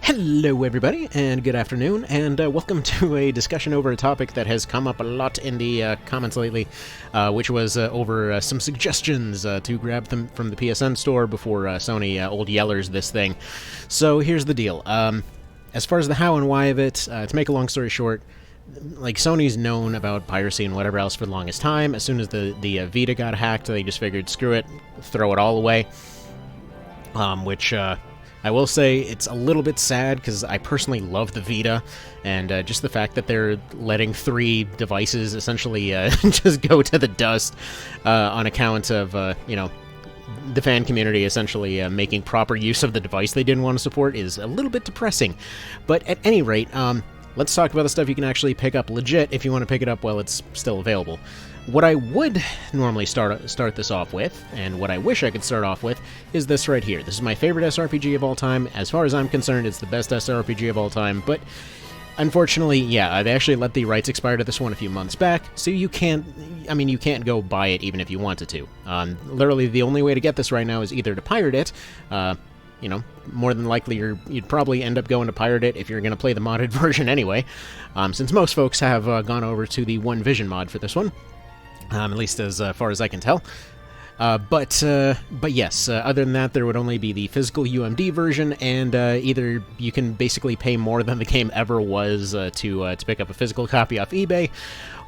Hello everybody, and good afternoon, and welcome to a discussion over a topic that has come up a lot in the comments lately, which was over some suggestions to grab them from the PSN store before Sony old Yeller's this thing. So here's the deal. As far as the how and why of it, to make a long story short, like, Sony's known about piracy and whatever else for the longest time. As soon as the Vita got hacked, they just figured, screw it, throw it all away. Which, I will say it's a little bit sad, because I personally love the Vita, and just the fact that they're letting 3 devices essentially just go to the dust on account of, the fan community essentially making proper use of the device they didn't want to support is a little bit depressing. But at any rate, let's talk about the stuff you can actually pick up legit if you want to pick it up while it's still available. What I would normally start this off with, and what I wish I could start off with, is this right here. This is my favorite SRPG of all time. As far as I'm concerned, it's the best SRPG of all time, but unfortunately, yeah, they actually let the rights expire to this one a few months back, so you can't go buy it even if you wanted to. Literally, the only way to get this right now is either to pirate it. More than likely you'd probably end up going to pirate it if you're going to play the modded version anyway, since most folks have gone over to the One Vision mod for this one. At least as far as I can tell. But yes, other than that, there would only be the physical UMD version, and either you can basically pay more than the game ever was to pick up a physical copy off eBay,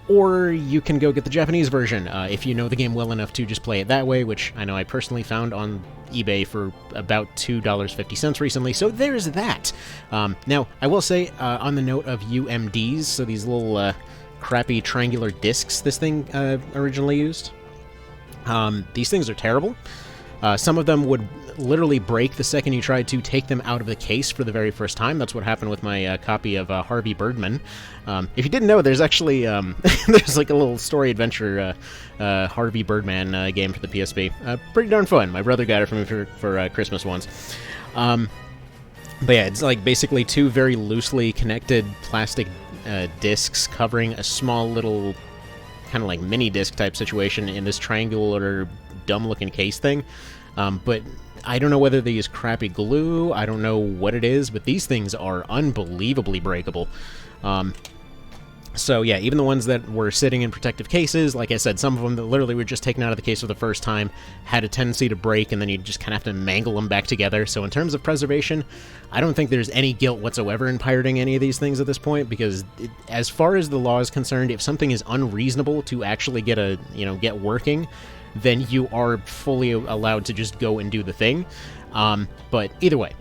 or you can go get the Japanese version if you know the game well enough to just play it that way, which I know I personally found on eBay for about $2.50 recently, so there's that. Now, I will say, on the note of UMDs, so these little crappy triangular discs this thing originally used. These things are terrible. Some of them would literally break the second you tried to take them out of the case for the very first time. That's what happened with my copy of Harvey Birdman. If you didn't know, there's actually there's like a little story adventure Harvey Birdman game for the PSP. Pretty darn fun. My brother got it from me for Christmas once. But yeah, it's like basically 2 very loosely connected plastic discs covering a small little kind of like mini disc type situation in this triangular dumb looking case thing. But I don't know whether they use crappy glue, I don't know what it is, but these things are unbelievably breakable. So yeah, even the ones that were sitting in protective cases, like I said, some of them that literally were just taken out of the case for the first time had a tendency to break, and then you just kind of have to mangle them back together. So in terms of preservation, I don't think there's any guilt whatsoever in pirating any of these things at this point, because as far as the law is concerned, if something is unreasonable to actually get working, then you are fully allowed to just go and do the thing. But either way,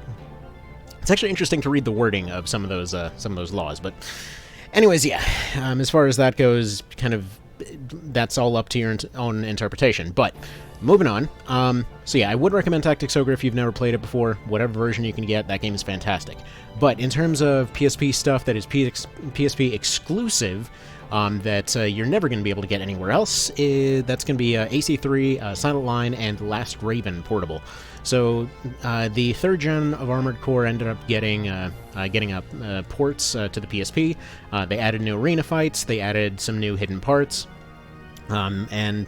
it's actually interesting to read the wording of some of those laws, but anyways, yeah, as far as that goes, kind of, that's all up to your own interpretation. But moving on, so yeah, I would recommend Tactics Ogre if you've never played it before. Whatever version you can get, that game is fantastic. But in terms of PSP stuff that is PSP exclusive, that you're never going to be able to get anywhere else, that's going to be AC3, Silent Line, and Last Raven portable. So the 3rd gen of Armored Core ended up getting ports to the PSP. They added new arena fights, they added some new hidden parts, and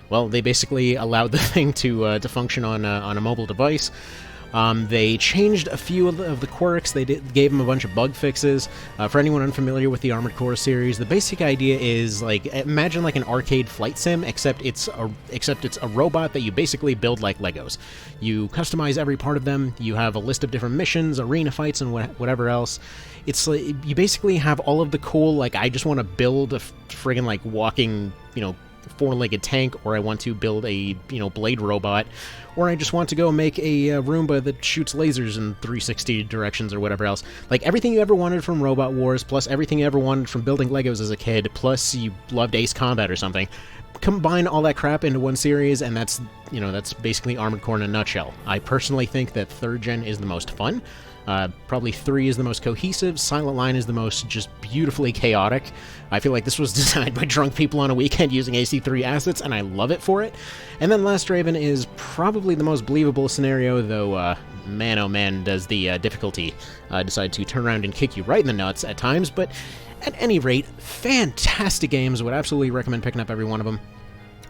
well, they basically allowed the thing to function on a mobile device. They changed a few of the quirks. They gave them a bunch of bug fixes. For anyone unfamiliar with the Armored Core series, the basic idea is, like, imagine like an arcade flight sim, except it's a robot that you basically build like Legos. You customize every part of them. You have a list of different missions, arena fights, and whatever else. It's like you basically have all of the cool, like, I just want to build a friggin' like walking, 4-legged tank, or I want to build a, blade robot, or I just want to go make a Roomba that shoots lasers in 360 directions or whatever else. Like, everything you ever wanted from Robot Wars, plus everything you ever wanted from building Legos as a kid, plus you loved Ace Combat or something. Combine all that crap into one series, and that's basically Armored Core in a nutshell. I personally think that 3rd gen is the most fun. Probably 3 is the most cohesive, Silent Line is the most just beautifully chaotic. I feel like this was designed by drunk people on a weekend using AC3 assets, and I love it for it. And then Last Raven is probably the most believable scenario, though, man oh man, does the difficulty decide to turn around and kick you right in the nuts at times, but at any rate, fantastic games, would absolutely recommend picking up every one of them.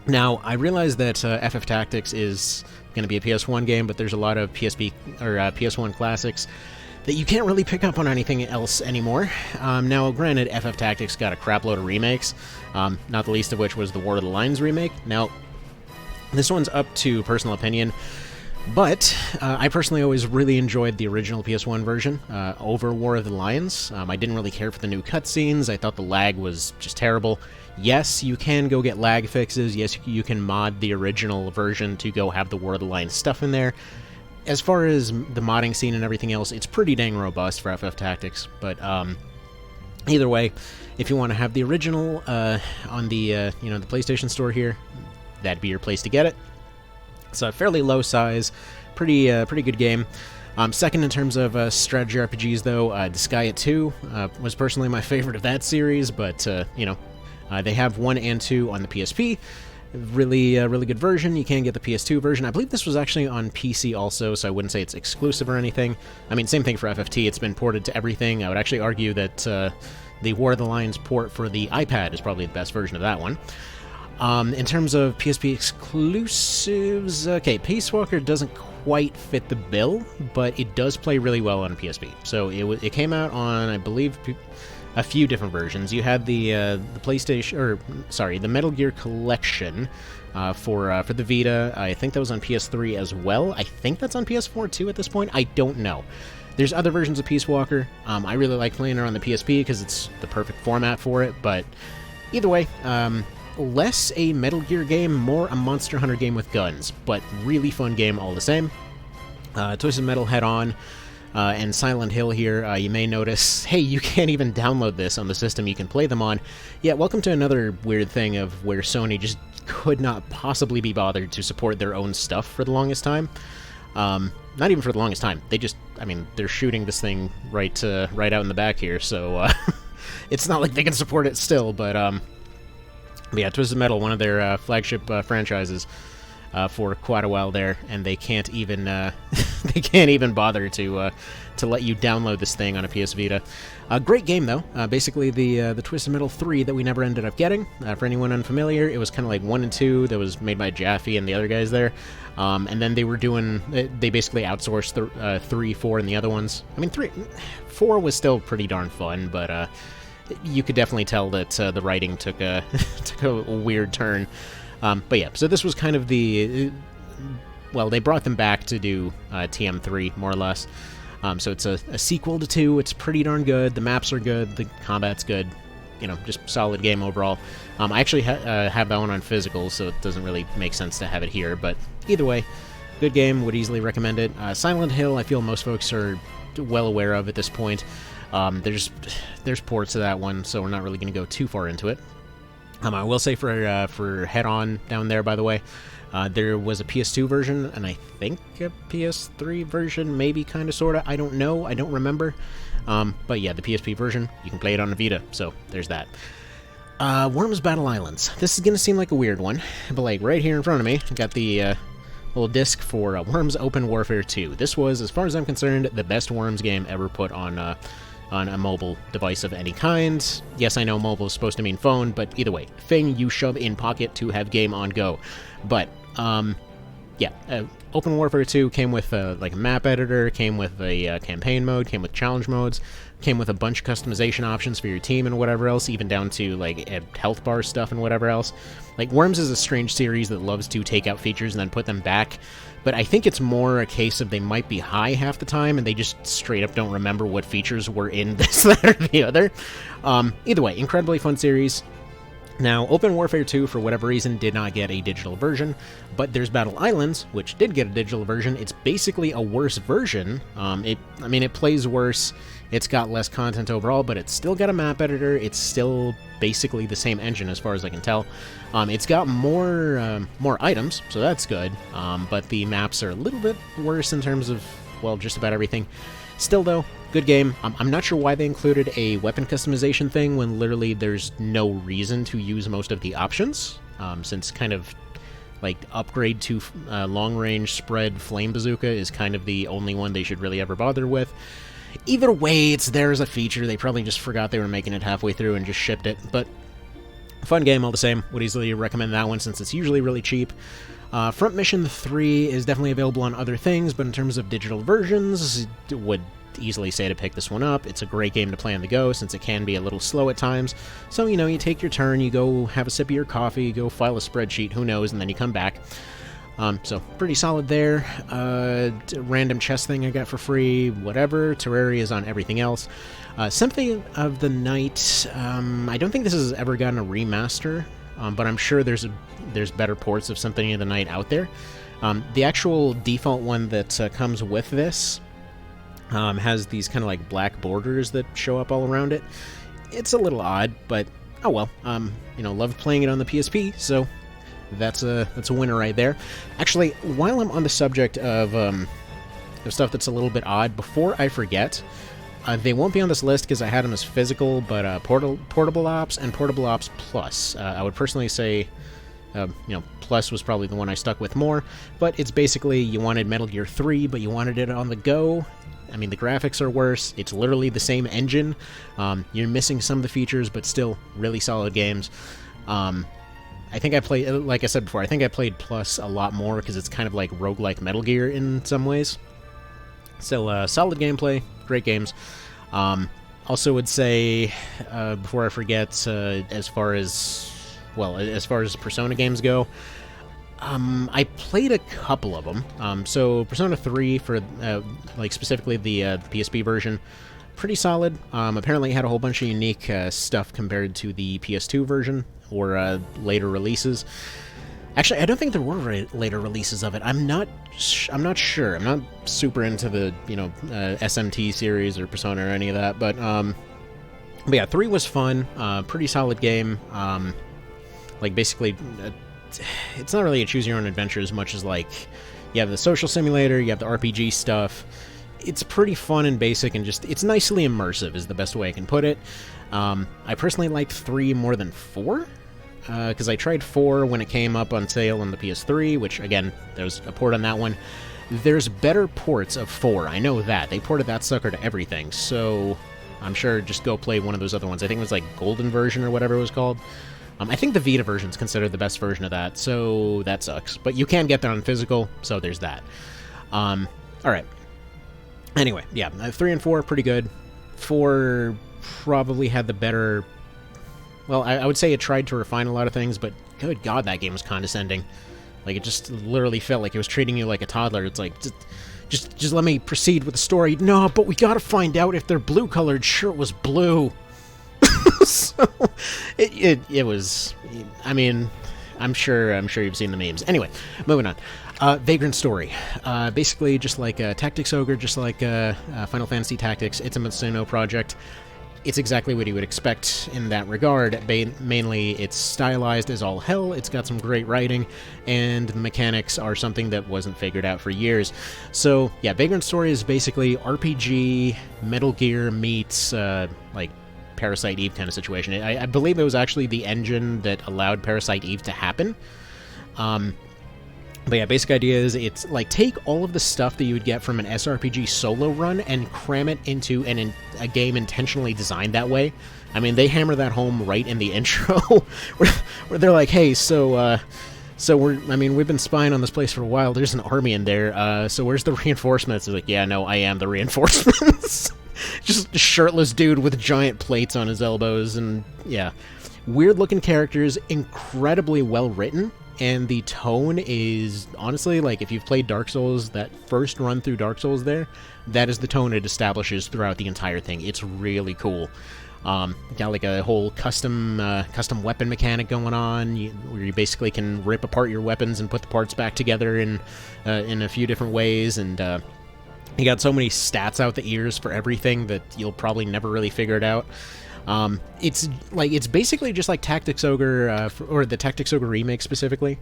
Now, I realize that FF Tactics is going to be a PS1 game, but there's a lot of PSP or PS1 classics that you can't really pick up on anything else anymore. Now, granted, FF Tactics got a crapload of remakes, not the least of which was the War of the Lions remake. Now, this one's up to personal opinion, but I personally always really enjoyed the original PS1 version over War of the Lions. I didn't really care for the new cutscenes. I thought the lag was just terrible. Yes, you can go get lag fixes. Yes, you can mod the original version to go have the War of the Lions stuff in there. As far as the modding scene and everything else, it's pretty dang robust for FF Tactics. But either way, if you want to have the original on the the PlayStation Store here, that'd be your place to get it. It's a fairly low size, pretty good game. Second in terms of strategy RPGs, though, Disgaea 2 was personally my favorite of that series, but they have 1 and 2 on the PSP. Really good version. You can get the PS2 version. I believe this was actually on PC also, so I wouldn't say it's exclusive or anything. I mean, same thing for FFT. It's been ported to everything. I would actually argue that the War of the Lions port for the iPad is probably the best version of that one. In terms of PSP exclusives, okay, Peace Walker doesn't quite fit the bill, but it does play really well on PSP. So it came out on, I believe, a few different versions. You had the Metal Gear Collection for the Vita. I think that was on PS3 as well. I think that's on PS4 too at this point. I don't know. There's other versions of Peace Walker. I really like playing it on the PSP because it's the perfect format for it. But either way, less a Metal Gear game, more a Monster Hunter game with guns, but really fun game all the same. Twisted Metal Head On. And Silent Hill here, you may notice, hey, you can't even download this on the system you can play them on. Yeah, welcome to another weird thing of where Sony just could not possibly be bothered to support their own stuff for the longest time. Not even for the longest time. They're shooting this thing right out in the back here, so it's not like they can support it still, but yeah, Twisted Metal, one of their flagship franchises, for quite a while there, and they can't even bother to let you download this thing on a PS Vita. Great game though. Basically the Twisted Metal 3 that we never ended up getting. For anyone unfamiliar, it was kind of like 1 and 2 that was made by Jaffe and the other guys there. And then they basically outsourced the 3, 4, and the other ones. I mean, 4 was still pretty darn fun, but you could definitely tell that the writing took a weird turn. But yeah, so this was kind of they brought them back to do TM3, more or less. So it's a sequel to 2. It's pretty darn good. The maps are good. The combat's good. Just solid game overall. I actually have that one on physical, so it doesn't really make sense to have it here. But either way, good game. Would easily recommend it. Silent Hill, I feel most folks are well aware of at this point. There's ports of that one, so we're not really going to go too far into it. I will say for Head On down there, by the way, there was a PS2 version, and I think a PS3 version, maybe, kind of, sort of. I don't know. I don't remember. But yeah, the PSP version, you can play it on a Vita, so there's that. Worms Battle Islands. This is going to seem like a weird one, but like right here in front of me, I got the little disc for Worms Open Warfare 2. This was, as far as I'm concerned, the best Worms game ever put on a mobile device of any kind. Yes, I know mobile is supposed to mean phone, but either way, thing you shove in pocket to have game on go. But, Open Warfare 2 came with like a map editor, came with a campaign mode, came with challenge modes, came with a bunch of customization options for your team and whatever else, even down to like health bar stuff and whatever else. Like, Worms is a strange series that loves to take out features and then put them back, but I think it's more a case of they might be high half the time and they just straight up don't remember what features were in this, that, or the other. Either way, incredibly fun series. Now, Open Warfare 2, for whatever reason, did not get a digital version, but there's Battle Islands, which did get a digital version. It's basically a worse version. It plays worse. It's got less content overall, but it's still got a map editor. It's still basically the same engine, as far as I can tell. It's got more items, so that's good, but the maps are a little bit worse in terms of, well, just about everything. Still, though, good game. I'm not sure why they included a weapon customization thing when literally there's no reason to use most of the options, since kind of like upgrade to long-range spread flame bazooka is kind of the only one they should really ever bother with. Either way, it's there as a feature. They probably just forgot they were making it halfway through and just shipped it, but fun game all the same. Would easily recommend that one since it's usually really cheap. Front Mission 3 is definitely available on other things, but in terms of digital versions, would easily say to pick this one up. It's a great game to play on the go, since it can be a little slow at times. So, you know, you take your turn, you go have a sip of your coffee, go file a spreadsheet, who knows, and then you come back. So, pretty solid there. Random chest thing I got for free, whatever. Terraria is on everything else. Symphony of the Night, I don't think this has ever gotten a remaster, but I'm sure there's better ports of Symphony of the Night out there. The actual default one that comes with this has these kind of like black borders that show up all around it. It's a little odd, but oh well. You know, loved playing it on the PSP, so that's a winner right there. Actually, while I'm on the subject of stuff that's a little bit odd, before I forget, they won't be on this list because I had them as physical, but Portable Ops and Portable Ops Plus. I would personally say, you know, Plus was probably the one I stuck with more, but it's basically you wanted Metal Gear 3, but you wanted it on the go. I mean, the graphics are worse. It's literally the same engine. You're missing some of the features, but still really solid games. I think I played, like I said before, I think I played Plus a lot more because it's kind of like roguelike Metal Gear in some ways. Still, solid gameplay, great games. Also would say, before I forget, as far as Persona games go, I played a couple of them. So Persona 3 for, like specifically the PSP version, pretty solid. Apparently it had a whole bunch of unique stuff compared to the PS2 version, or later releases. Actually, I don't think there were later releases of it. I'm not sure. I'm not super into the, you know, SMT series or Persona or any of that. But yeah, 3 was fun. Pretty solid game. Like basically, it's not really a choose your own adventure as much as like you have the social simulator, you have the RPG stuff. It's pretty fun and basic, and just it's nicely immersive is the best way I can put it. I personally liked 3 more than 4. Because I tried 4 when it came up on sale on the PS3, which, again, there's a port on that one. There's better ports of 4, I know that. They ported that sucker to everything, so I'm sure just go play one of those other ones. I think it was like Golden version or whatever it was called. I think the Vita version is considered the best version of that, so that sucks. But you can get that on physical, so there's that. Alright. Anyway, yeah, 3 and 4 pretty good. 4 probably had the better... Well, I would say it tried to refine a lot of things, but good God, that game was condescending. Like, it just literally felt like it was treating you like a toddler. It's like, just let me proceed with the story. No, but we gotta find out if their blue-colored shirt was blue. So, it was... I mean, I'm sure you've seen the memes. Anyway, moving on. Vagrant Story. Basically, just like Tactics Ogre, just like Final Fantasy Tactics, it's a Matsuno project. It's exactly what you would expect in that regard. Mainly, it's stylized as all hell, it's got some great writing, and the mechanics are something that wasn't figured out for years. So, yeah, Vagrant Story is basically RPG, Metal Gear meets, like, Parasite Eve kind of situation. I believe it was actually the engine that allowed Parasite Eve to happen. But yeah, basic idea is it's like take all of the stuff that you would get from an SRPG solo run and cram it into a game intentionally designed that way. I mean, they hammer that home right in the intro, where they're like, "Hey, so we've been spying on this place for a while. There's an army in there. So where's the reinforcements?" It's like, "Yeah, no, I am the reinforcements." Just a shirtless dude with giant plates on his elbows, and yeah, weird-looking characters, incredibly well written. And the tone is, honestly, like, if you've played Dark Souls, that first run through Dark Souls there, that is the tone it establishes throughout the entire thing. It's really cool. Got, like, a whole custom weapon mechanic going on, where you basically can rip apart your weapons and put the parts back together in a few different ways, and you got so many stats out the ears for everything that you'll probably never really figure it out. It's basically just like Tactics Ogre, or the Tactics Ogre remake specifically,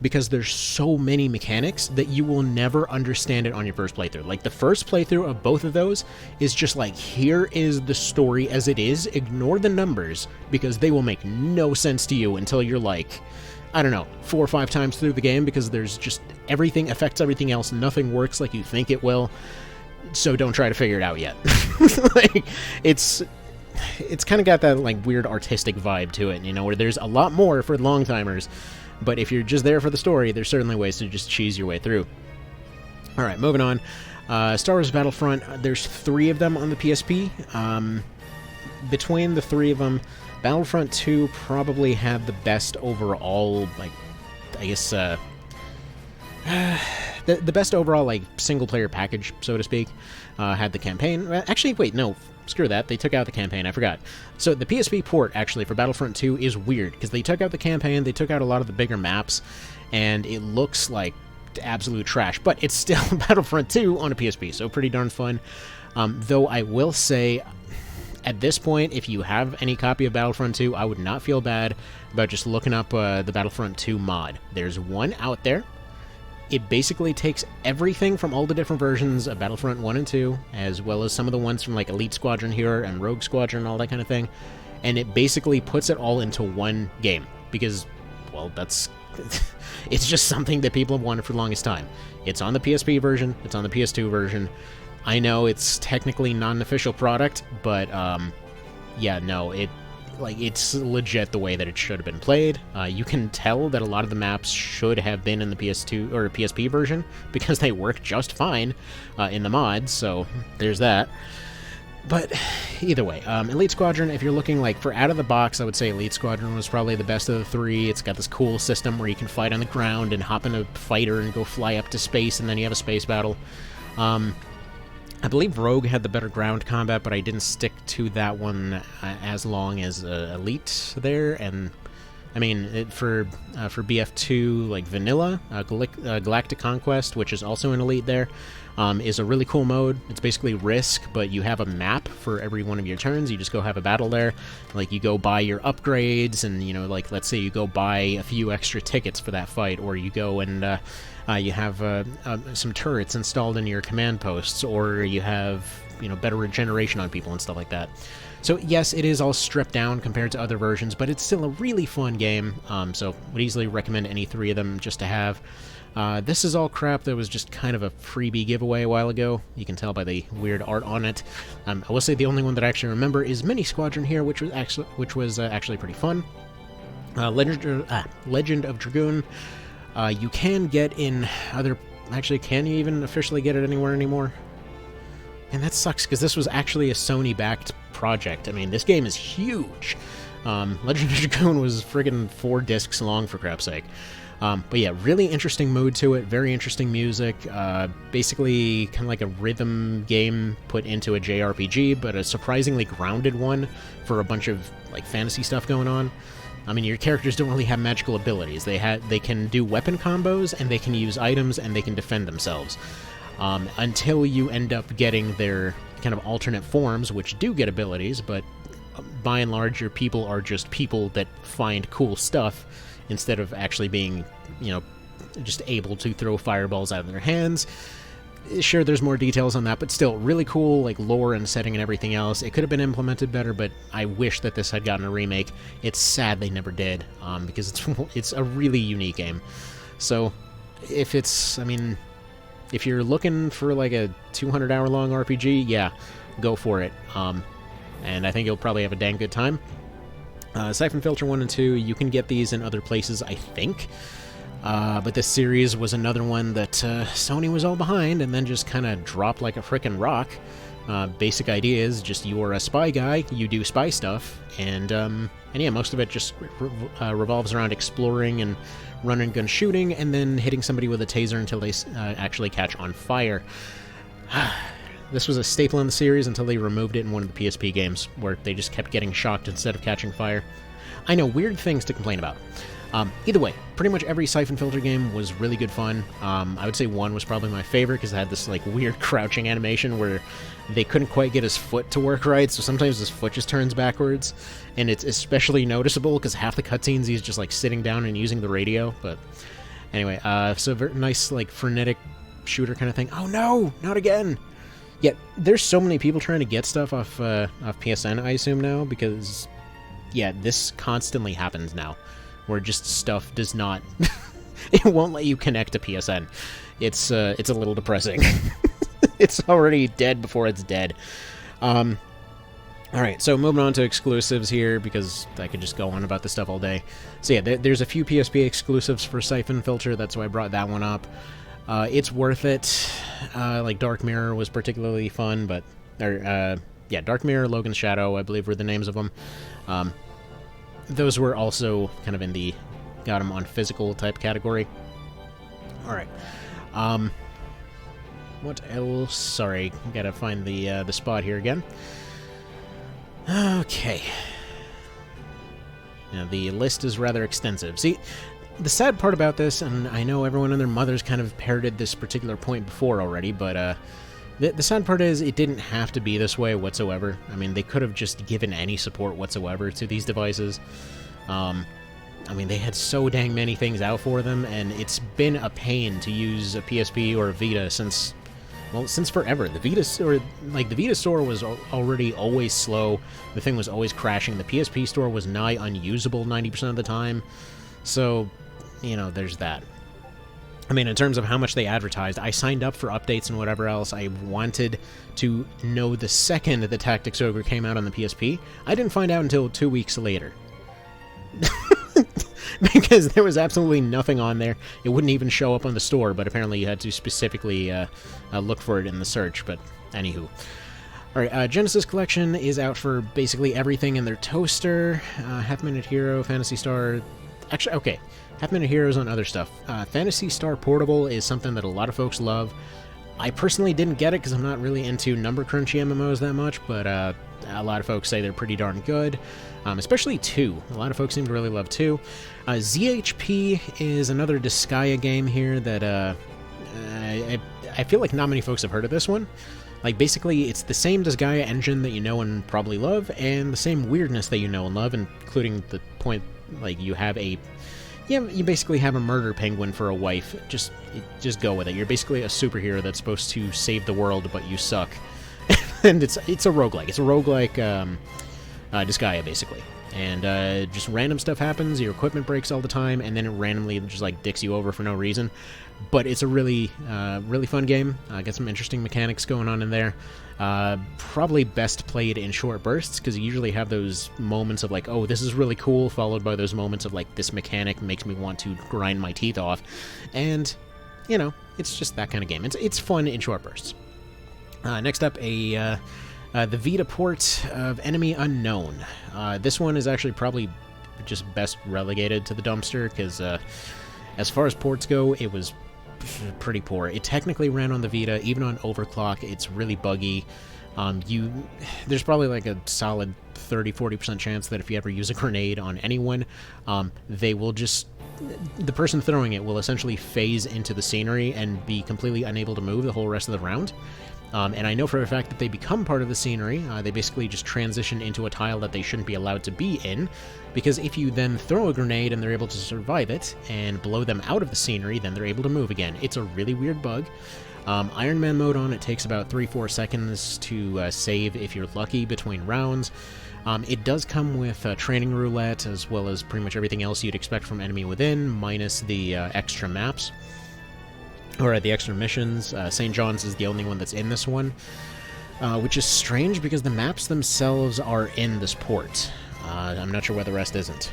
because there's so many mechanics that you will never understand it on your first playthrough. Like, the first playthrough of both of those is just like, here is the story as it is, ignore the numbers, because they will make no sense to you until you're like, I don't know, 4 or 5 times through the game, because there's just, everything affects everything else, nothing works like you think it will, so don't try to figure it out yet. Like, it's kind of got that, like, weird artistic vibe to it, you know, where there's a lot more for long-timers, but if you're just there for the story, there's certainly ways to just cheese your way through. Alright, moving on. Star Wars Battlefront, there's 3 of them on the PSP. Between the 3 of them, Battlefront 2 probably had the best overall, like, I guess, the best overall, like, single-player package, so to speak. Had the campaign. Actually, wait, no, screw that. They took out the campaign. I forgot. So the PSP port, actually, for Battlefront 2 is weird, because they took out the campaign, they took out a lot of the bigger maps, and it looks like absolute trash, but it's still Battlefront 2 on a PSP, so pretty darn fun. Though I will say, at this point, if you have any copy of Battlefront 2, I would not feel bad about just looking up the Battlefront 2 mod. There's one out there. It basically takes everything from all the different versions of Battlefront 1 and 2, as well as some of the ones from like Elite Squadron here and Rogue Squadron and all that kind of thing, and it basically puts it all into one game, because, well, that's... it's just something that people have wanted for the longest time. It's on the PSP version, it's on the PS2 version. I know it's technically not an official product, but, yeah, no, it's legit the way that it should have been played. You can tell that a lot of the maps should have been in the PS2 or PSP version, because they work just fine in the mods, so there's that. But either way, Elite Squadron, if you're looking like for out of the box, I would say Elite Squadron was probably the best of the 3. It's got this cool system where you can fight on the ground and hop in a fighter and go fly up to space, and then you have a space battle. I believe Rogue had the better ground combat, but I didn't stick to that one as long as Elite there. And I mean, for BF2, like Vanilla, Galactic Conquest, which is also an Elite there, is a really cool mode. It's basically Risk, but you have a map for every one of your turns. You just go have a battle there. Like, you go buy your upgrades, and, you know, like, let's say you go buy a few extra tickets for that fight, or you go and you have some turrets installed in your command posts, or you have, you know, better regeneration on people and stuff like that. So yes, it is all stripped down compared to other versions, but it's still a really fun game, so would easily recommend any 3 of them just to have. This is all crap that was just kind of a freebie giveaway a while ago. You can tell by the weird art on it. I will say the only one that I actually remember is Mini Squadron here, which was actually pretty fun. Legend of Dragoon. You can get in other... Actually, can you even officially get it anywhere anymore? And that sucks, because this was actually a Sony-backed project. I mean, this game is huge. Legend of Dragoon was friggin' 4 discs long, for crap's sake. But yeah, really interesting mood to it, very interesting music, basically kind of like a rhythm game put into a JRPG, but a surprisingly grounded one for a bunch of like fantasy stuff going on. I mean, your characters don't really have magical abilities. They can do weapon combos, and they can use items, and they can defend themselves. Until you end up getting their kind of alternate forms, which do get abilities, but by and large, your people are just people that find cool stuff instead of actually being, you know, just able to throw fireballs out of their hands. Sure, there's more details on that, but still, really cool, like, lore and setting and everything else. It could have been implemented better, but I wish that this had gotten a remake. It's sad they never did, because it's a really unique game. So, if it's, I mean... If you're looking for like a 200-hour-long RPG, yeah, go for it. And I think you'll probably have a dang good time. Siphon Filter 1 and 2, you can get these in other places, I think. But this series was another one that Sony was all behind and then just kind of dropped like a frickin' rock. Basic idea is just you are a spy guy, you do spy stuff, and yeah, most of it just revolves around exploring and run and gun shooting, and then hitting somebody with a taser until they actually catch on fire. This was a staple in the series until they removed it in one of the PSP games, where they just kept getting shocked instead of catching fire. I know, weird things to complain about. Either way, pretty much every Siphon Filter game was really good fun. I would say 1 was probably my favorite, because it had this like weird crouching animation where they couldn't quite get his foot to work right, so sometimes his foot just turns backwards, and it's especially noticeable because half the cutscenes he's just like sitting down and using the radio. But anyway, so very nice, like, frenetic shooter kind of thing. Oh no, not again! Yeah, there's so many people trying to get stuff off PSN, I assume now, because yeah, this constantly happens now, where just stuff does not... it won't let you connect to PSN. It's a little depressing. It's already dead before it's dead. Alright, so moving on to exclusives here, because I could just go on about this stuff all day. So yeah, there's a few PSP exclusives for Siphon Filter, that's why I brought that one up. It's worth it. Like Dark Mirror was particularly fun, but yeah, Dark Mirror, Logan's Shadow, I believe were the names of them. Those were also kind of in the got them on physical type category. All right. What else? Sorry, gotta find the spot here again. Okay. Now, the list is rather extensive. See, the sad part about this, and I know everyone and their mothers kind of parroted this particular point before already, but the sad part is it didn't have to be this way whatsoever. I mean, they could have just given any support whatsoever to these devices. I mean, they had so dang many things out for them, and it's been a pain to use a PSP or a Vita since forever. The Vita store was already always slow. The thing was always crashing. The PSP store was nigh unusable 90% of the time. So, you know, there's that. I mean, in terms of how much they advertised, I signed up for updates and whatever else. I wanted to know the second the Tactics Ogre came out on the PSP. I didn't find out until 2 weeks later. Because there was absolutely nothing on there. It wouldn't even show up on the store, but apparently you had to specifically look for it in the search, but anywho. Alright, Genesis Collection is out for basically everything in their toaster. Half Minute Hero, Phantasy Star... Actually, okay, Half Minute Heroes on other stuff. Phantasy Star Portable is something that a lot of folks love. I personally didn't get it because I'm not really into number crunchy MMOs that much, but a lot of folks say they're pretty darn good. Especially 2. A lot of folks seem to really love 2. ZHP is another Disgaea game here that I feel like not many folks have heard of this one. Like, basically, it's the same Disgaea engine that you know and probably love, and the same weirdness that you know and love, including the point, like, you basically have a murder penguin for a wife. Just go with it. You're basically a superhero that's supposed to save the world, but you suck. And it's a roguelike. It's a roguelike Disgaea, basically. And just random stuff happens, your equipment breaks all the time, and then it randomly just, like, dicks you over for no reason. But it's a really fun game. Got some interesting mechanics going on in there. Probably best played in short bursts, because you usually have those moments of, like, oh, this is really cool, followed by those moments of, like, this mechanic makes me want to grind my teeth off. And, you know, it's just that kind of game. It's fun in short bursts. Next up, the Vita port of Enemy Unknown. This one is actually probably just best relegated to the dumpster, because as far as ports go, it was pretty poor. It technically ran on the Vita, even on overclock. It's really buggy. There's probably like a solid 30-40% chance that if you ever use a grenade on anyone, they will just... the person throwing it will essentially phase into the scenery and be completely unable to move the whole rest of the round. And I know for a fact that they become part of the scenery. They basically just transition into a tile that they shouldn't be allowed to be in, because if you then throw a grenade and they're able to survive it and blow them out of the scenery, then they're able to move again. It's a really weird bug. Iron Man mode on it takes about 3-4 seconds to save if you're lucky between rounds. It does come with training roulette, as well as pretty much everything else you'd expect from Enemy Within, minus the extra maps. Or the extra missions. St. John's is the only one that's in this one, which is strange because the maps themselves are in this port. I'm not sure why the rest isn't.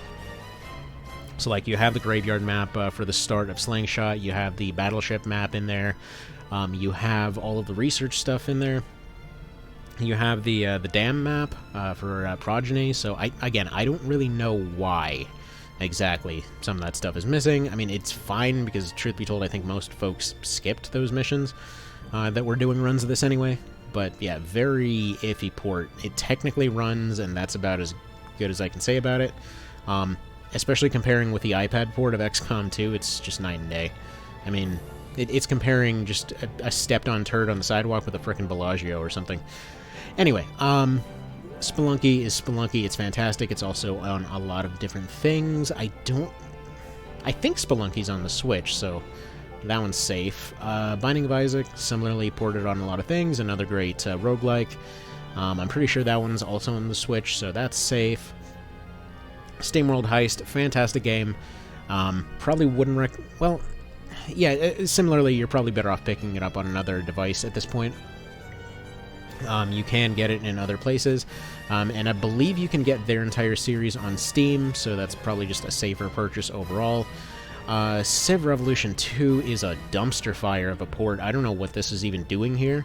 So, like, you have the graveyard map for the start of Slingshot, you have the battleship map in there, you have all of the research stuff in there, you have the dam map for Progeny, so I don't really know why exactly some of that stuff is missing. I mean, it's fine, because truth be told, I think most folks skipped those missions that were doing runs of this anyway. But yeah, very iffy port. It technically runs, and that's about as good as I can say about it. Especially comparing with the iPad port of XCOM 2, it's just night and day. I mean, it's comparing just a stepped-on turd on the sidewalk with a frickin' Bellagio or something. Anyway, Spelunky is Spelunky. It's fantastic. It's also on a lot of different things. I think Spelunky's on the Switch, so that one's safe. Binding of Isaac, similarly ported on a lot of things. Another great roguelike. I'm pretty sure that one's also on the Switch, so that's safe. SteamWorld Heist, fantastic game. Probably wouldn't well, yeah, similarly, you're probably better off picking it up on another device at this point. You can get it in other places, and I believe you can get their entire series on Steam, so that's probably just a safer purchase overall. Civ Revolution 2 is a dumpster fire of a port. I don't know what this is even doing here.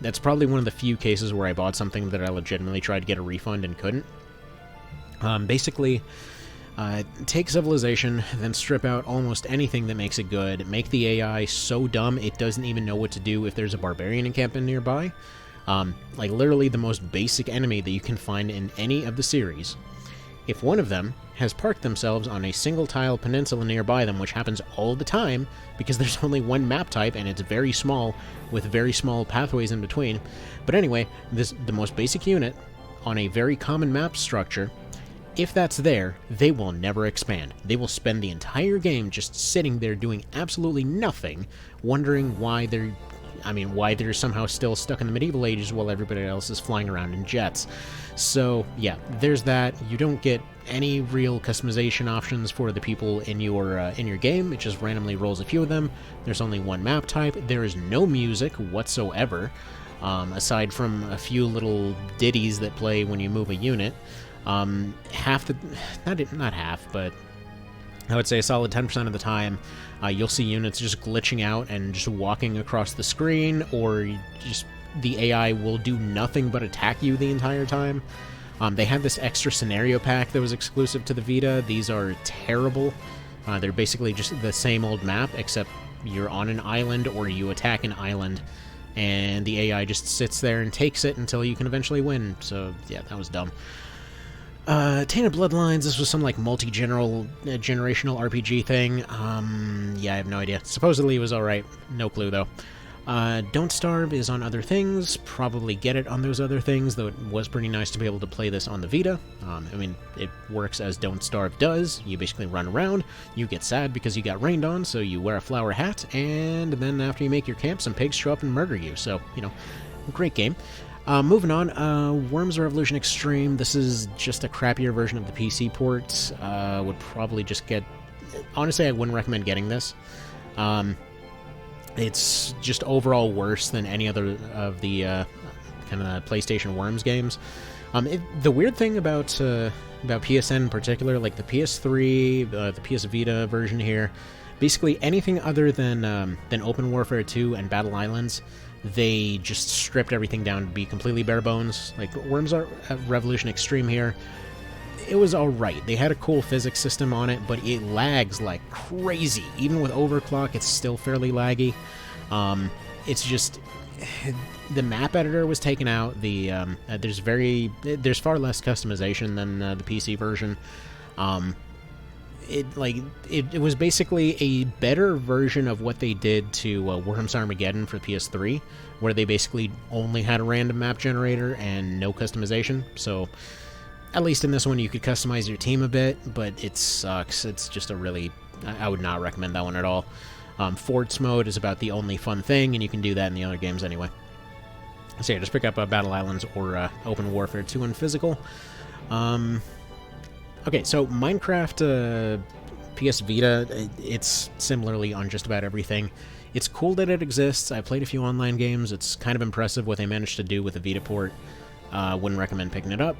That's probably one of the few cases where I bought something that I legitimately tried to get a refund and couldn't. Basically, take Civilization, then strip out almost anything that makes it good, make the AI so dumb it doesn't even know what to do if there's a barbarian encampment nearby. Like literally the most basic enemy that you can find in any of the series. If one of them has parked themselves on a single-tile peninsula nearby them, which happens all the time, because there's only one map type and it's very small, with very small pathways in between. But anyway, the most basic unit on a very common map structure, if that's there, they will never expand. They will spend the entire game just sitting there doing absolutely nothing, wondering why they're somehow still stuck in the medieval ages while everybody else is flying around in jets. So, yeah, there's that. You don't get any real customization options for the people in your game. It just randomly rolls a few of them. There's only one map type. There is no music whatsoever, aside from a few little ditties that play when you move a unit. Not half, but I would say a solid 10% of the time, you'll see units just glitching out and just walking across the screen, or just the AI will do nothing but attack you the entire time. They had this extra scenario pack that was exclusive to the Vita. These are terrible. They're basically just the same old map, except you're on an island or you attack an island, and the AI just sits there and takes it until you can eventually win. So, yeah, that was dumb. Tainted Bloodlines, this was some, like, generational RPG thing. Yeah, I have no idea. Supposedly it was alright. No clue, though. Don't Starve is on other things. Probably get it on those other things, though it was pretty nice to be able to play this on the Vita. I mean, it works as Don't Starve does. You basically run around, you get sad because you got rained on, so you wear a flower hat, and then after you make your camp, some pigs show up and murder you. So, you know, great game. Moving on, Worms Revolution Extreme. This is just a crappier version of the PC port. Would probably just get... Honestly, I wouldn't recommend getting this. It's just overall worse than any other of the kind of PlayStation Worms games. The weird thing about PSN in particular, like the PS3, the PS Vita version here, basically anything other than Open Warfare 2 and Battle Islands, they just stripped everything down to be completely bare bones. Like, Worms Revolution Extreme here, it was alright. They had a cool physics system on it, but it lags like crazy. Even with overclock, it's still fairly laggy. It's just... The map editor was taken out. There's far less customization than the PC version. It was basically a better version of what they did to Worms Armageddon for PS3, where they basically only had a random map generator and no customization. So at least in this one you could customize your team a bit, but it sucks. It's just I would not recommend that one at all. Forts mode is about the only fun thing, and you can do that in the other games anyway. So yeah, just pick up Battle Islands or Open Warfare 2 in physical. Okay, so Minecraft PS Vita, it's similarly on just about everything. It's cool that it exists. I played a few online games. It's kind of impressive what they managed to do with the Vita port. Wouldn't recommend picking it up.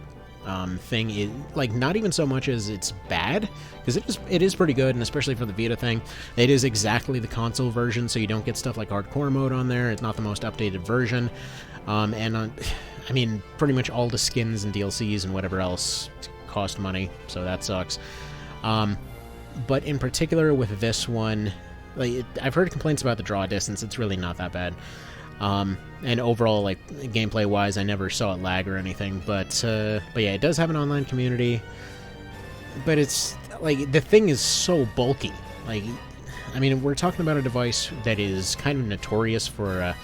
Thing is, like, not even so much as it's bad, because it is pretty good, and especially for the Vita thing, it is exactly the console version, so you don't get stuff like hardcore mode on there. It's not the most updated version, I mean, pretty much all the skins and DLCs and whatever else cost money, so that sucks. But in particular with this one, like, I've heard complaints about the draw distance. It's really not that bad. And overall, like, gameplay-wise, I never saw it lag or anything, but yeah, it does have an online community, but it's, like, the thing is so bulky. Like, I mean, we're talking about a device that is kind of notorious for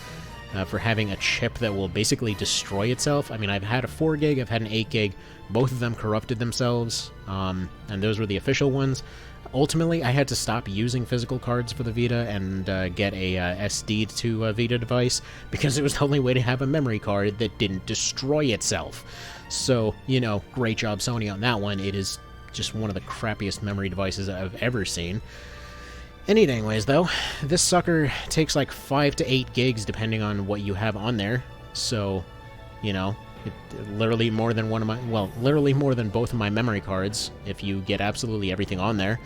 having a chip that will basically destroy itself. I mean, I've had a 4 gig, I've had an 8 gig, both of them corrupted themselves, and those were the official ones. Ultimately, I had to stop using physical cards for the Vita and get a SD to a Vita device, because it was the only way to have a memory card that didn't destroy itself. So, you know, great job Sony on that one. It is just one of the crappiest memory devices I've ever seen. Anyways, though, this sucker takes like 5 to 8 gigs depending on what you have on there, so, you know, literally more than literally more than both of my memory cards if you get absolutely everything on there.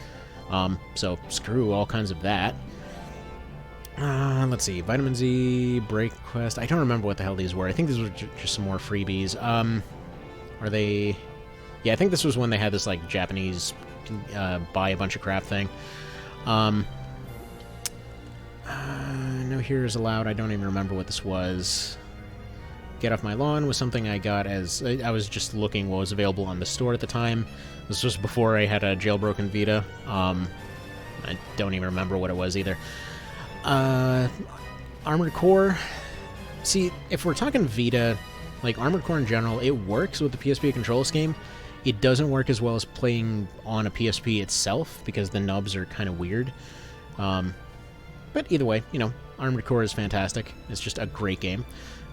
So screw all kinds of that. Let's see, Vitamin Z, Break Quest. I don't remember what the hell these were. I think these were just some more freebies. Are they... Yeah, I think this was when they had this, like, Japanese buy a bunch of crap thing. No heroes allowed. I don't even remember what this was. Get Off My Lawn was something I got as... I was just looking what was available on the store at the time. This was before I had a jailbroken Vita. I don't even remember what it was either. Armored Core. See, if we're talking Vita, like Armored Core in general, it works with the PSP control scheme. It doesn't work as well as playing on a PSP itself, because the nubs are kind of weird. But either way, you know, Armored Core is fantastic. It's just a great game.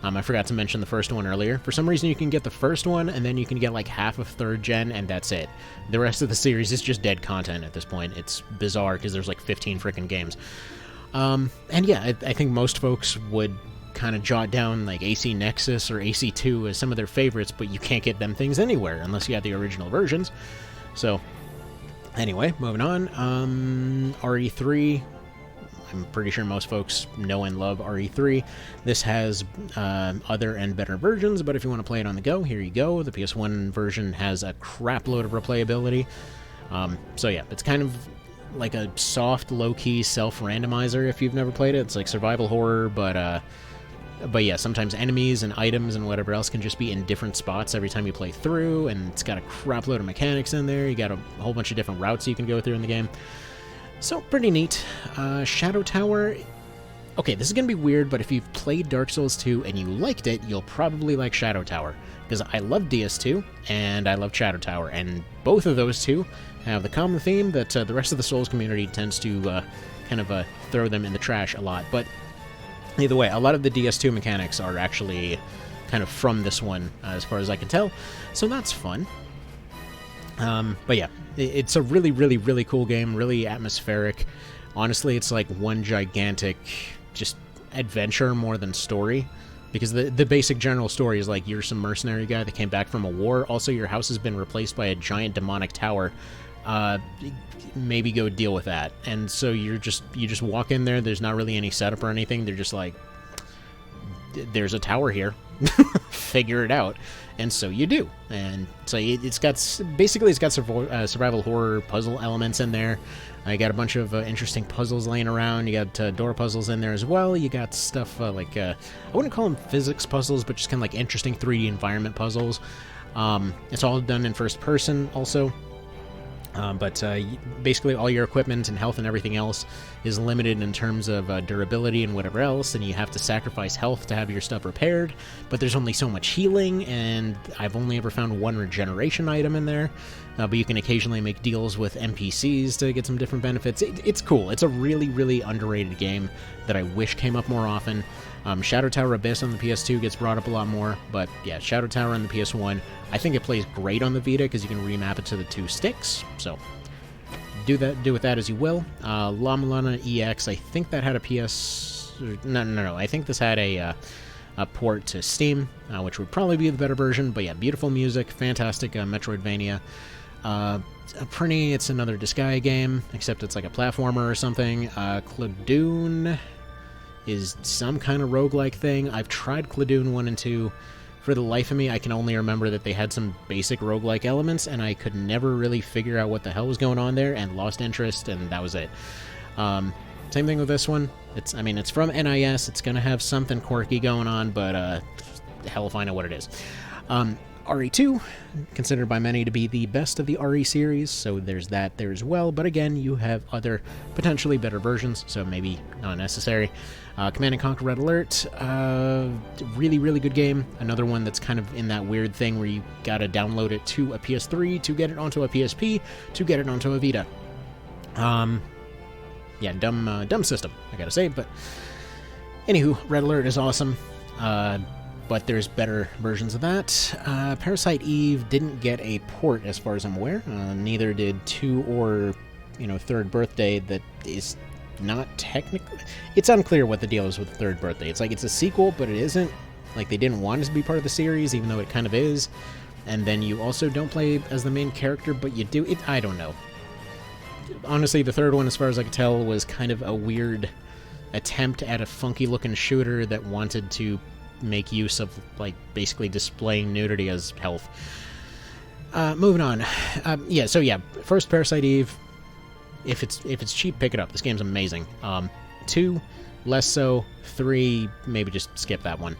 I forgot to mention the first one earlier. For some reason, you can get the first one, and then you can get like half of 3rd gen, and that's it. The rest of the series is just dead content at this point. It's bizarre, because there's like 15 freaking games. And yeah, I think most folks would kind of jot down like AC Nexus or AC2 as some of their favorites, but you can't get them things anywhere unless you have the original versions. So, anyway, moving on. RE3. I'm pretty sure most folks know and love RE3. This has other and better versions, but if you want to play it on the go, here you go. The PS1 version has a crap load of replayability. So yeah, it's kind of like a soft, low-key self-randomizer if you've never played it. It's like survival horror, but yeah, sometimes enemies and items and whatever else can just be in different spots every time you play through, and it's got a crap load of mechanics in there. You got a whole bunch of different routes you can go through in the game. So, pretty neat. Shadow Tower... Okay, this is going to be weird, but if you've played Dark Souls 2 and you liked it, you'll probably like Shadow Tower. Because I love DS2, and I love Shadow Tower, and both of those two have the common theme that the rest of the Souls community tends to kind of throw them in the trash a lot. But either way, a lot of the DS2 mechanics are actually kind of from this one, as far as I can tell, so that's fun. But yeah, it's a really, really, really cool game, really atmospheric. Honestly, it's like one gigantic just adventure more than story. Because the basic general story is like you're some mercenary guy that came back from a war. Also, your house has been replaced by a giant demonic tower. Maybe go deal with that. And so you just walk in there. There's not really any setup or anything. They're just like, there's a tower here. Figure it out. And so you do. And so it's got survival horror puzzle elements in there. You got a bunch of interesting puzzles laying around. You got door puzzles in there as well. You got stuff like, I wouldn't call them physics puzzles, but just kind of like interesting 3D environment puzzles. It's all done in first person also. But basically all your equipment and health and everything else is limited in terms of durability and whatever else, and you have to sacrifice health to have your stuff repaired, but there's only so much healing, and I've only ever found one regeneration item in there, but you can occasionally make deals with NPCs to get some different benefits. It's cool. It's a really, really underrated game that I wish came up more often. Shadow Tower Abyss on the PS2 gets brought up a lot more, but yeah, Shadow Tower on the PS1, I think it plays great on the Vita because you can remap it to the 2 sticks, so do with that as you will. La Mulana EX, I think that had a No, I think this had a port to Steam, which would probably be the better version, but yeah, beautiful music, fantastic Metroidvania. It's another Disgaea game, except it's like a platformer or something. Cladoon is some kind of roguelike thing. I've tried Cladoon 1 and 2. For the life of me, I can only remember that they had some basic roguelike elements, and I could never really figure out what the hell was going on there, and lost interest, and that was it. Same thing with this one. It's from NIS. It's going to have something quirky going on, but hell if I know what it is. RE2, considered by many to be the best of the RE series, so there's that there as well, but again, you have other potentially better versions, so maybe not necessary. Command & Conquer Red Alert, really, really good game. Another one that's kind of in that weird thing where you gotta download it to a PS3 to get it onto a PSP to get it onto a Vita. Yeah, dumb system, I gotta say, but anywho, Red Alert is awesome. But there's better versions of that. Parasite Eve didn't get a port as far as I'm aware. Neither did 2 or, Third Birthday. That is not technically... It's unclear what the deal is with Third Birthday. It's like it's a sequel, but it isn't. Like, they didn't want it to be part of the series, even though it kind of is. And then you also don't play as the main character, but you do. I don't know. honestly, the third one, as far as I could tell, was kind of a weird attempt at a funky-looking shooter that wanted to make use of, like, basically displaying nudity as health. Moving on. First, Parasite Eve. If it's cheap, pick it up. This game's amazing. 2, less so. 3, maybe just skip that one.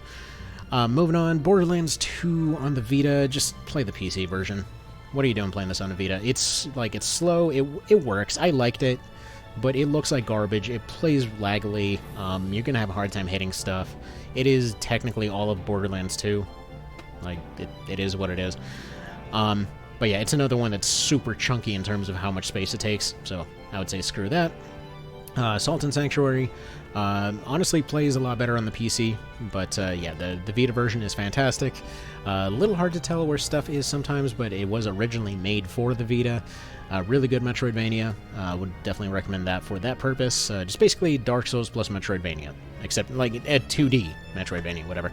Moving on, Borderlands 2 on the Vita. Just play the PC version. What are you doing playing this on the Vita? It's slow. It works. I liked it, but it looks like garbage. It plays laggily. You're gonna have a hard time hitting stuff. It is technically all of Borderlands 2. Like, it is what it is. But yeah, it's another one that's super chunky in terms of how much space it takes, so I would say screw that. Salt and Sanctuary, honestly plays a lot better on the PC, but yeah, the Vita version is fantastic. A little hard to tell where stuff is sometimes, but it was originally made for the Vita. Really good Metroidvania. Would definitely recommend that for that purpose. Just basically Dark Souls plus Metroidvania, except like a 2D Metroidvania, whatever.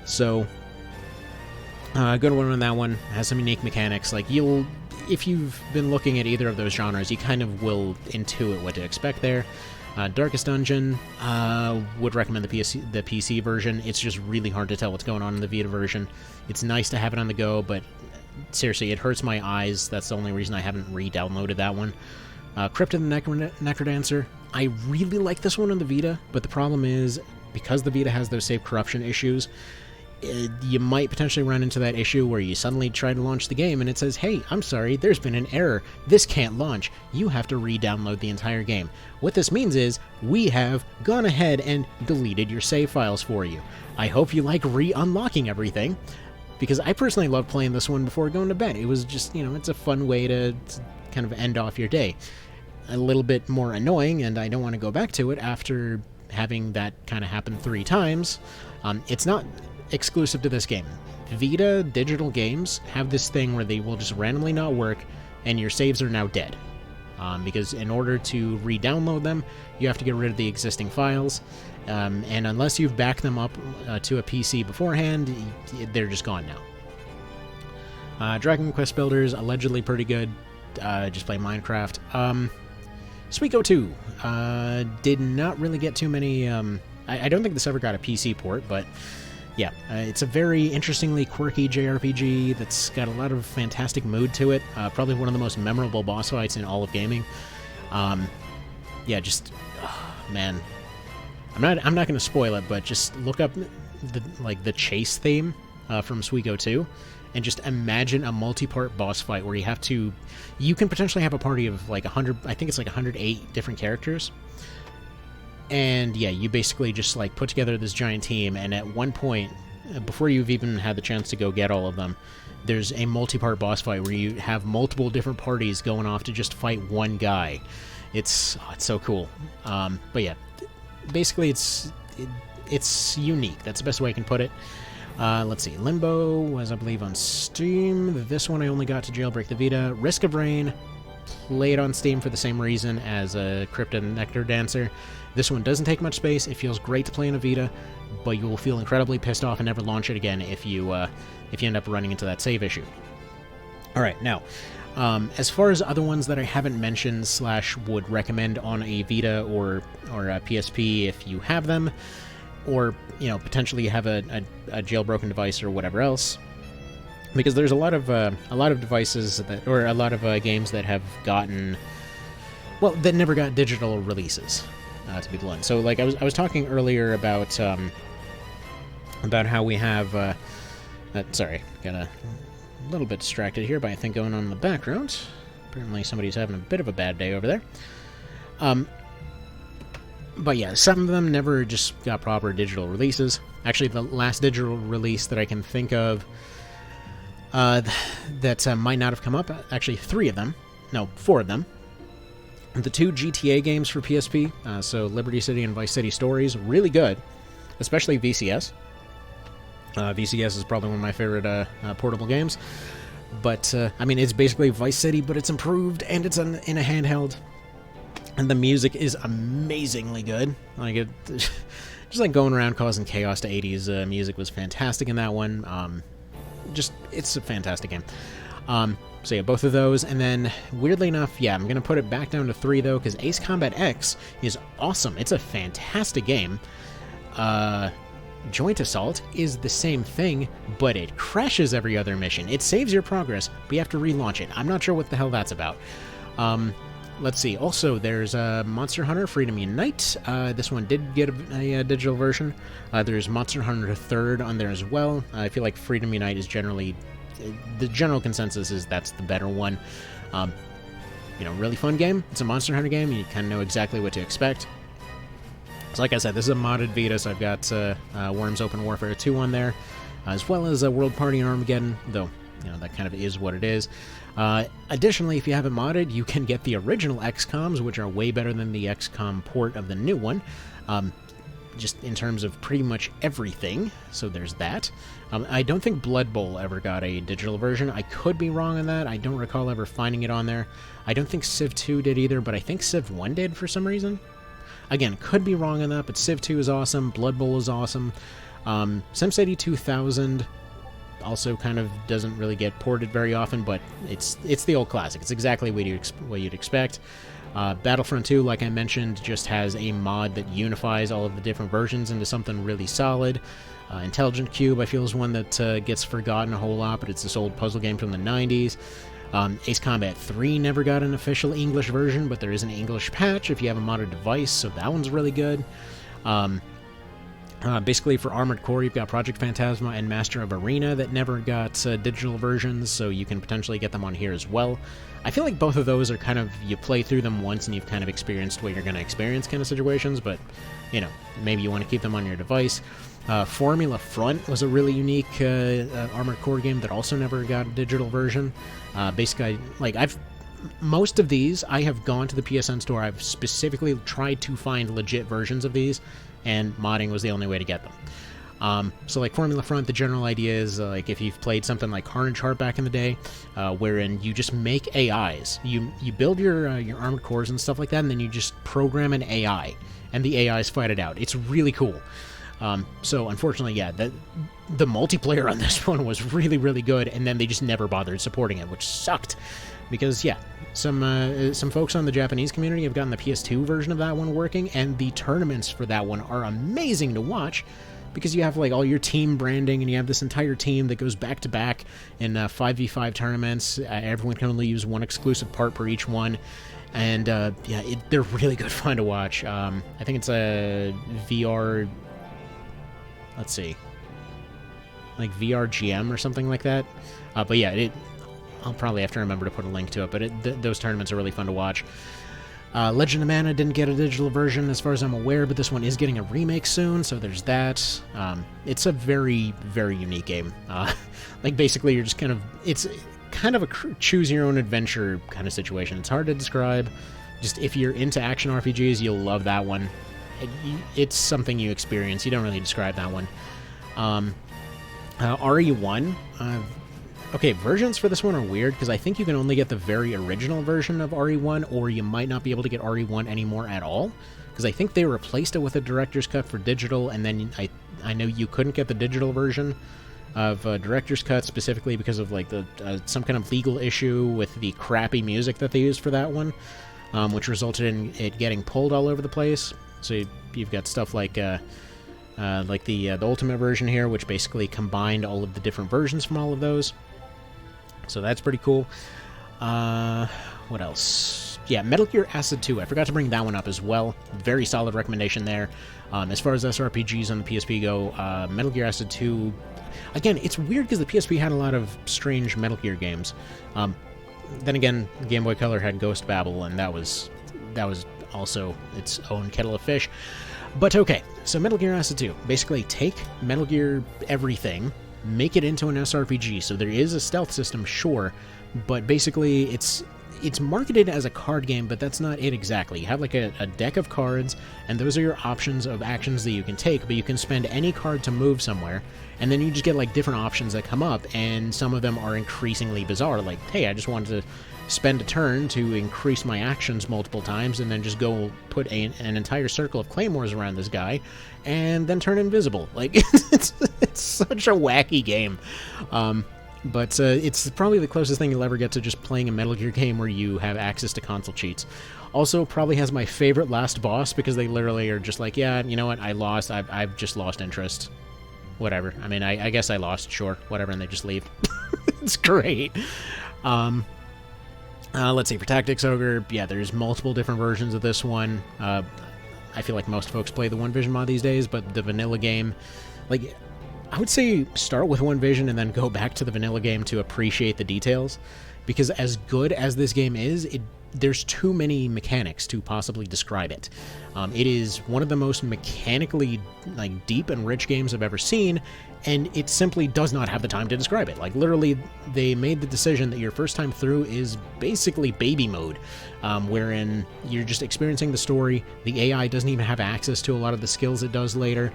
So, good one on that one. Has some unique mechanics. Like, if you've been looking at either of those genres, you kind of will intuit what to expect there. Darkest Dungeon, would recommend the PC version. It's just really hard to tell what's going on in the Vita version. It's nice to have it on the go, but seriously, it hurts my eyes. That's the only reason I haven't re-downloaded that one. Crypt of the Necrodancer. I really like this one on the Vita, but the problem is, because the Vita has those save corruption issues, you might potentially run into that issue where you suddenly try to launch the game and it says, hey, I'm sorry, there's been an error. This can't launch. You have to re-download the entire game. What this means is, we have gone ahead and deleted your save files for you. I hope you like re-unlocking everything, because I personally love playing this one before going to bed. It was just, it's a fun way to kind of end off your day. A little bit more annoying, and I don't want to go back to it after having that kind of happen 3 times. It's not exclusive to this game. Vita digital games have this thing where they will just randomly not work, and your saves are now dead. Because in order to re-download them, you have to get rid of the existing files, and unless you've backed them up to a PC beforehand, they're just gone now. Dragon Quest Builders, allegedly pretty good. Just play Minecraft. Suikoden 2 did not really get too many. I don't think this ever got a PC port, but yeah, it's a very interestingly quirky JRPG that's got a lot of fantastic mood to it. Probably one of the most memorable boss fights in all of gaming. Yeah, just man, I'm not going to spoil it, but just look up the chase theme from Suikoden 2, and just imagine a multi-part boss fight where you can potentially have a party of like 100. I think it's like 108 different characters. And yeah, you basically just like put together this giant team, and at one point, before you've even had the chance to go get all of them, there's a multi-part boss fight where you have multiple different parties going off to just fight one guy. It's so cool. But yeah, basically it's unique. That's the best way I can put it. Let's see. Limbo was, I believe, on Steam. This one I only got to jailbreak the Vita. Risk of Rain, played on Steam for the same reason as Crypt and Necrodancer. This one doesn't take much space. It feels great to play on a Vita, but you will feel incredibly pissed off and never launch it again if you end up running into that save issue. All right, now, as far as other ones that I haven't mentioned / would recommend on a Vita or a PSP if you have them, or potentially you have a jailbroken device or whatever else, because there's a lot of devices or a lot of games that have gotten, well, that never got digital releases. To be blunt. So, like, I was talking earlier about how we have. Sorry, got a little bit distracted here by a thing going on in the background. Apparently, somebody's having a bit of a bad day over there. But yeah, some of them never just got proper digital releases. Actually, the last digital release that I can think of that might not have come up. Actually, 4 of them. The 2 GTA games for PSP, so Liberty City and Vice City Stories, really good, especially VCS. VCS is probably one of my favorite portable games, but, I mean, it's basically Vice City, but it's improved, and it's in a handheld, and the music is amazingly good. Like, just like going around causing chaos to 80s music was fantastic in that one. It's a fantastic game. So yeah, both of those, and then, weirdly enough, yeah, I'm going to put it back down to 3, though, because Ace Combat X is awesome. It's a fantastic game. Joint Assault is the same thing, but it crashes every other mission. It saves your progress, but you have to relaunch it. I'm not sure what the hell that's about. Let's see. Also, there's Monster Hunter Freedom Unite. This one did get a digital version. There's Monster Hunter 3rd on there as well. I feel like Freedom Unite is generally... the general consensus is that's the better one. Really fun game. It's a Monster Hunter game. You kind of know exactly what to expect. So like I said, this is a modded Vita, so I've got Worms Open Warfare 2 on there, as well as World Party and Armageddon, though, that kind of is what it is. Additionally, if you have it modded, you can get the original XCOMs, which are way better than the XCOM port of the new one, just in terms of pretty much everything, so there's that. I don't think Blood Bowl ever got a digital version. I could be wrong on that. I don't recall ever finding it on there. I don't think Civ 2 did either, but I think Civ 1 did for some reason. Again, could be wrong on that, but Civ 2 is awesome, Blood Bowl is awesome. SimCity 2000 also kind of doesn't really get ported very often, but it's the old classic. It's exactly what you'd expect. Battlefront 2, like I mentioned, just has a mod that unifies all of the different versions into something really solid. Intelligent Cube, I feel, is one that gets forgotten a whole lot, but it's this old puzzle game from the 90s. Ace Combat 3 never got an official English version, but there is an English patch if you have a modded device, so that one's really good. Basically, for Armored Core, you've got Project Phantasma and Master of Arena that never got digital versions, so you can potentially get them on here as well. I feel like both of those are kind of, you play through them once and you've kind of experienced what you're going to experience kind of situations, but, maybe you want to keep them on your device. Formula Front was a really unique Armored Core game that also never got a digital version. Basically, most of these, I have gone to the PSN store, I've specifically tried to find legit versions of these, and modding was the only way to get them. So like Formula Front, the general idea is if you've played something like Carnage Heart back in the day, wherein you just make AIs. You build your armored cores and stuff like that, and then you just program an AI, and the AIs fight it out. It's really cool. So unfortunately, yeah, the multiplayer on this one was really, really good, and then they just never bothered supporting it, which sucked. Because, yeah, some folks on the Japanese community have gotten the PS2 version of that one working, and the tournaments for that one are amazing to watch, because you have, all your team branding, and you have this entire team that goes back-to-back in 5v5 tournaments. Everyone can only use one exclusive part per each one, and, they're really good fun to watch. I think it's a VR... Let's see. VRGM or something like that. But yeah, I'll probably have to remember to put a link to it, but those tournaments are really fun to watch. Legend of Mana didn't get a digital version as far as I'm aware, but this one is getting a remake soon, so there's that. It's a very, very unique game. Basically, you're just it's kind of a choose-your-own-adventure kind of situation. It's hard to describe. Just if you're into action RPGs, you'll love that one. It's something you experience. You don't really describe that one. RE1. Okay, versions for this one are weird, because I think you can only get the very original version of RE1, or you might not be able to get RE1 anymore at all, because I think they replaced it with a director's cut for digital, and then I know you couldn't get the digital version of director's cut, specifically because of some kind of legal issue with the crappy music that they used for that one, which resulted in it getting pulled all over the place. So you've got stuff like the Ultimate version here, which basically combined all of the different versions from all of those. So that's pretty cool. What else? Yeah, Metal Gear Acid 2. I forgot to bring that one up as well. Very solid recommendation there. As far as SRPGs on the PSP go, Metal Gear Acid 2... Again, it's weird because the PSP had a lot of strange Metal Gear games. Then again, Game Boy Color had Ghost Babel, and that was also its own kettle of fish. But okay, so Metal Gear Acid 2. Basically, take Metal Gear everything, make it into an SRPG. So there is a stealth system, sure, but basically it's marketed as a card game, but that's not it exactly. You have a deck of cards, and those are your options of actions that you can take, but you can spend any card to move somewhere, and then you just get different options that come up, and some of them are increasingly bizarre. Hey, I just wanted to spend a turn to increase my actions multiple times, and then just go put an entire circle of claymores around this guy, and then turn invisible. It's such a wacky game. But it's probably the closest thing you'll ever get to just playing a Metal Gear game where you have access to console cheats. Also, probably has my favorite last boss, because they literally are just like, yeah, you know what, I lost, I've just lost interest. Whatever. I mean, I guess I lost, sure, whatever, and they just leave. It's great. Let's see, for Tactics Ogre, yeah, there's multiple different versions of this one. I feel like most folks play the One Vision mod these days, but the vanilla game, like, I would say start with One Vision and then go back to the vanilla game to appreciate the details, because as good as this game is, there's too many mechanics to possibly describe it. It is one of the most mechanically deep and rich games I've ever seen, and it simply does not have the time to describe it. Like, literally, they made the decision that your first time through is basically baby mode, wherein you're just experiencing the story. The AI doesn't even have access to a lot of the skills it does later.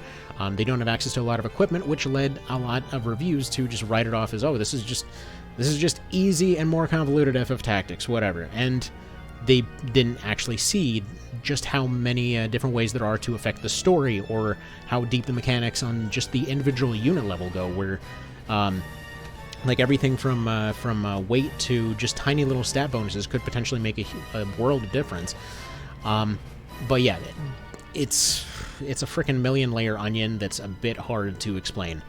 They don't have access to a lot of equipment, which led a lot of reviews to just write it off as, oh, this is just easy and more convoluted FF Tactics, whatever. And they didn't actually see just how many different ways there are to affect the story, or how deep the mechanics on just the individual unit level go, where like everything from weight to just tiny little stat bonuses could potentially make a world of difference. But yeah, it's a freaking million-layer onion that's a bit hard to explain.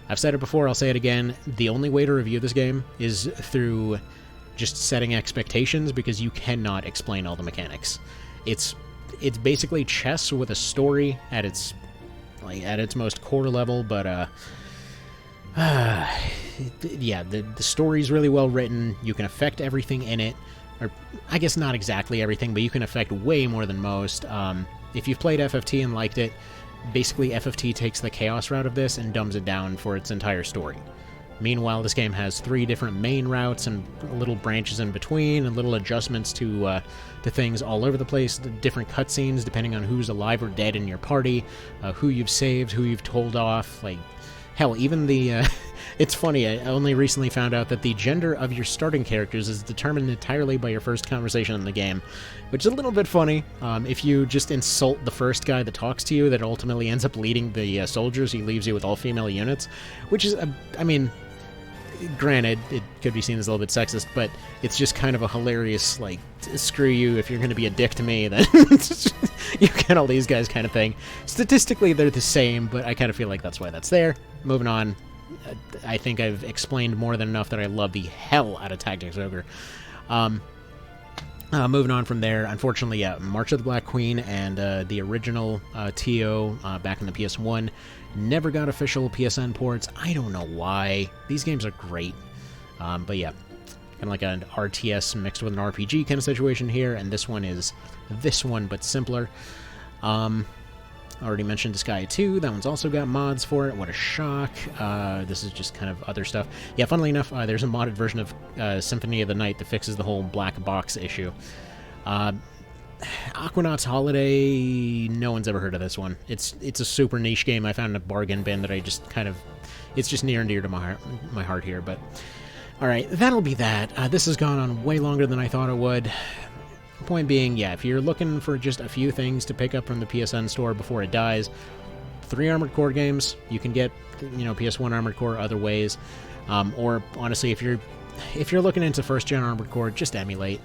I've said it before, I'll say it again, the only way to review this game is through just setting expectations, because you cannot explain all the mechanics. It's basically chess with a story at its most core level, but yeah, the story's really well written. You can affect everything in it, or I guess not exactly everything, but you can affect way more than most. If you've played FFT and liked it, basically FFT takes the chaos route of this and dumbs it down for its entire story. Meanwhile, this game has 3 different main routes and little branches in between, and little adjustments to things all over the place, the different cutscenes depending on who's alive or dead in your party, who you've saved, who you've told off. Like, hell, even the... it's funny, I only recently found out that the gender of your starting characters is determined entirely by your first conversation in the game, which is a little bit funny. If you just insult the first guy that talks to you, that ultimately ends up leading the soldiers, he leaves you with all female units, which is, I mean... Granted, it could be seen as a little bit sexist, but it's just kind of a hilarious, like, screw you, if you're going to be a dick to me, then you get all these guys kind of thing. Statistically, they're the same, but I kind of feel like that's why that's there. Moving on, I think I've explained more than enough that I love the hell out of Tactics Ogre. Moving on from there, unfortunately, yeah, March of the Black Queen and the original TO back in the PS1 never got official PSN ports. I don't know why. These games are great. But yeah, kind of like an RTS mixed with an RPG kind of situation here, and this one is this one, but simpler. Already mentioned Disgaea 2. That one's also got mods for it. What a shock. This is just kind of other stuff. Yeah, funnily enough, there's a modded version of Symphony of the Night that fixes the whole black box issue. Aquanauts Holiday, no one's ever heard of this one. It's a super niche game I found in a bargain bin that I just kind of... It's just near and dear to my heart here, but... Alright, that'll be that. This has gone on way longer than I thought it would. Point being, yeah, if you're looking for just a few things to pick up from the PSN store before it dies, 3 Armored Core games, you can get, PS1 Armored Core other ways. Or, honestly, if you're looking into first-gen Armored Core, just emulate.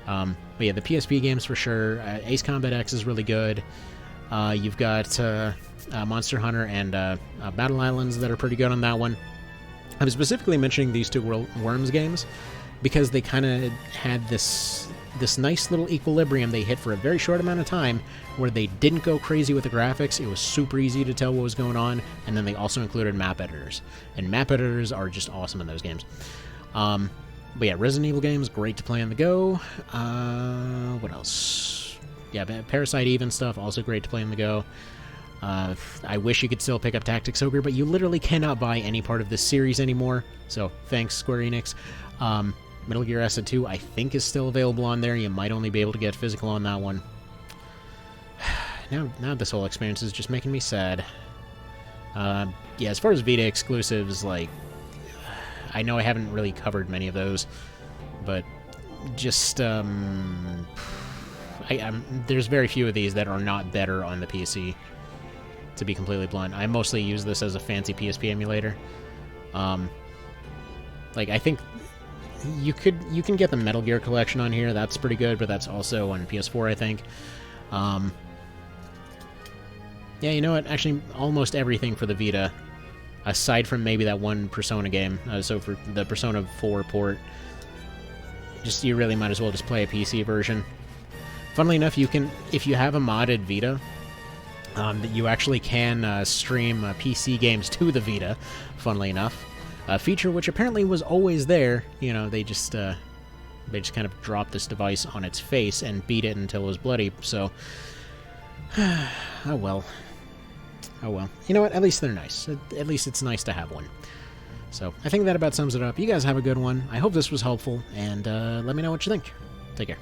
But yeah, the PSP games for sure. Ace Combat X is really good. You've got Monster Hunter and Battle Islands that are pretty good on that one. I'm specifically mentioning these 2 Worms games because they kind of had this nice little equilibrium they hit for a very short amount of time where they didn't go crazy with the graphics. It was super easy to tell what was going on, and then they also included map editors. And map editors are just awesome in those games. But yeah, Resident Evil games, great to play on the go. What else? Yeah, Parasite Eve and stuff, also great to play on the go. I wish you could still pick up Tactics Ogre, but you literally cannot buy any part of this series anymore. So, thanks, Square Enix. Metal Gear Solid 2, I think, is still available on there. You might only be able to get physical on that one. Now this whole experience is just making me sad. Yeah, as far as Vita exclusives, like... I know I haven't really covered many of those, but just, there's very few of these that are not better on the PC, to be completely blunt. I mostly use this as a fancy PSP emulator. Like, I think you can get the Metal Gear collection on here. That's pretty good, but that's also on PS4, I think. Yeah, you know what? Actually, almost everything for the Vita, aside from maybe that one Persona game. So for the Persona 4 port, you really might as well just play a PC version. Funnily enough, you can, if you have a modded Vita, you actually can stream PC games to the Vita, funnily enough. A feature which apparently was always there. You know, they just kind of dropped this device on its face and beat it until it was bloody, so... oh well. Oh well. You know what? At least they're nice. At least it's nice to have one. So, I think that about sums it up. You guys have a good one. I hope this was helpful, and let me know what you think. Take care.